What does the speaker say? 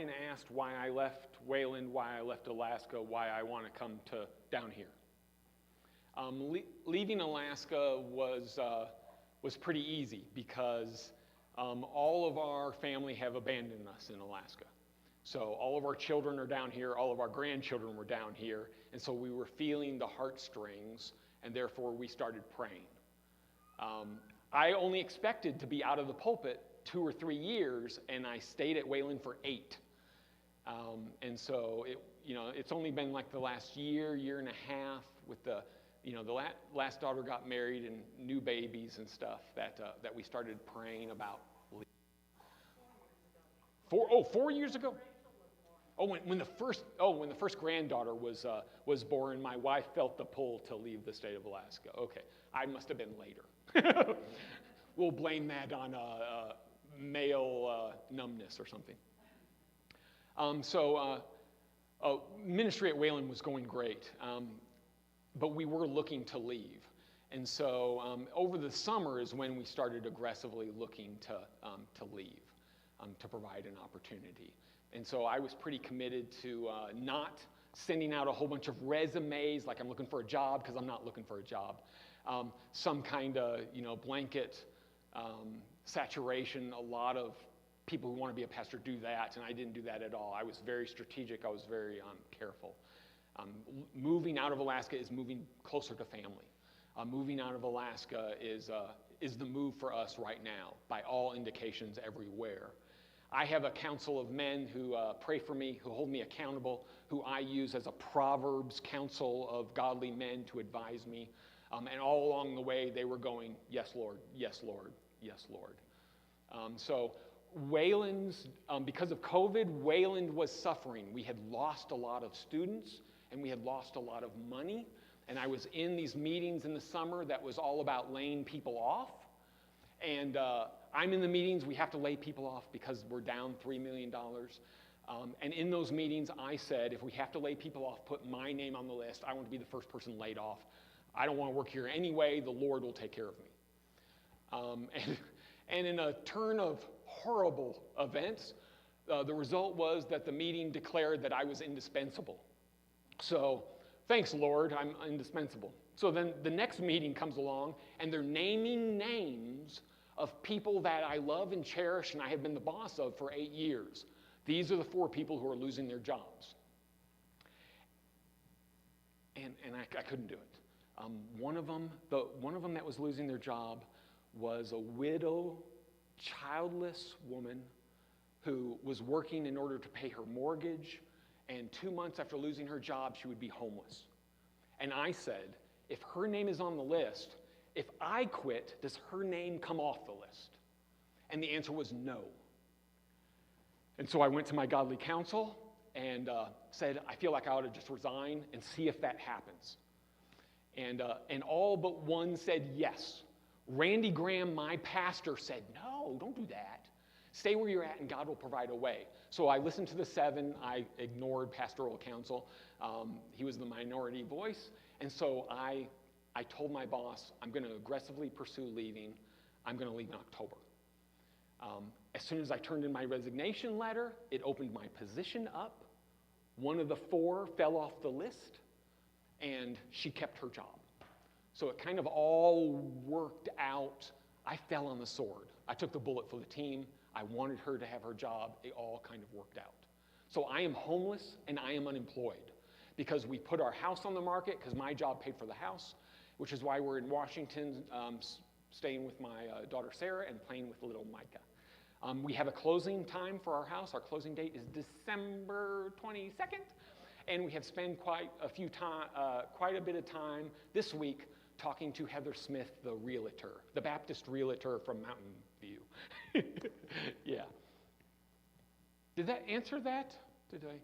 often asked why I left Wayland, why I left Alaska, why I want to come to down here. Leaving Alaska was pretty easy because all of our family have abandoned us in Alaska. So all of our children are down here, all of our grandchildren were down here, and so we were feeling the heartstrings, and therefore we started praying. I only expected to be out of the pulpit 2 or 3 years, and I stayed at Wayland for 8. And so it's only been like the last year and a half with the last daughter got married and new babies and stuff that we started praying about. 4 years ago. When the first granddaughter was born, my wife felt the pull to leave the state of Alaska. Okay, I must have been later. We'll blame that on male numbness or something. Ministry at Wayland was going great, but we were looking to leave. And so over the summer is when we started aggressively looking to leave, to provide an opportunity. And so I was pretty committed to not sending out a whole bunch of resumes like I'm looking for a job, because I'm not looking for a job. Some kind of blanket saturation. A lot of people who want to be a pastor do that, and I didn't do that at all. I was very strategic. I was very careful. Moving out of Alaska is moving closer to family. Moving out of Alaska is the move for us right now, by all indications everywhere. I have a council of men who pray for me, who hold me accountable, who I use as a Proverbs council of godly men to advise me. And all along the way, they were going, yes, Lord, yes, Lord, yes, Lord. So Wayland's, because of COVID, Wayland was suffering. We had lost a lot of students, and we had lost a lot of money. And I was in these meetings in the summer that was all about laying people off. And I'm in the meetings, we have to lay people off because we're down $3 million. And in those meetings, I said, if we have to lay people off, put my name on the list. I want to be the first person laid off. I don't want to work here anyway. The Lord will take care of me. And in a turn of horrible events, the result was that the meeting declared that I was indispensable. So thanks, Lord, I'm indispensable. So then the next meeting comes along, and they're naming names of people that I love and cherish and I have been the boss of for 8 years. These are the 4 people who are losing their jobs. And I couldn't do it. One of them that was losing their job was a widow, childless woman who was working in order to pay her mortgage, and 2 months after losing her job, she would be homeless. And I said, if her name is on the list, if I quit, does her name come off the list? And the answer was no. And so I went to my godly counsel and said, I feel like I ought to just resign and see if that happens. And all but one said yes. Randy Graham, my pastor, said, no, don't do that. Stay where you're at and God will provide a way. So I listened to the 7. I ignored pastoral counsel. He was the minority voice. And so I told my boss, I'm going to aggressively pursue leaving. I'm going to leave in October. As soon as I turned in my resignation letter, it opened my position up. One of the 4 fell off the list, and she kept her job. So it kind of all worked out. I fell on the sword. I took the bullet for the team. I wanted her to have her job. It all kind of worked out. So I am homeless and I am unemployed because we put our house on the market because my job paid for the house, which is why we're in Washington staying with my daughter Sarah and playing with little Micah. We have a closing time for our house. Our closing date is December 22nd, and we have spent quite a bit of time this week talking to Heather Smith, the realtor, the Baptist realtor from Mountain View. Yeah. Did that answer that? Did I?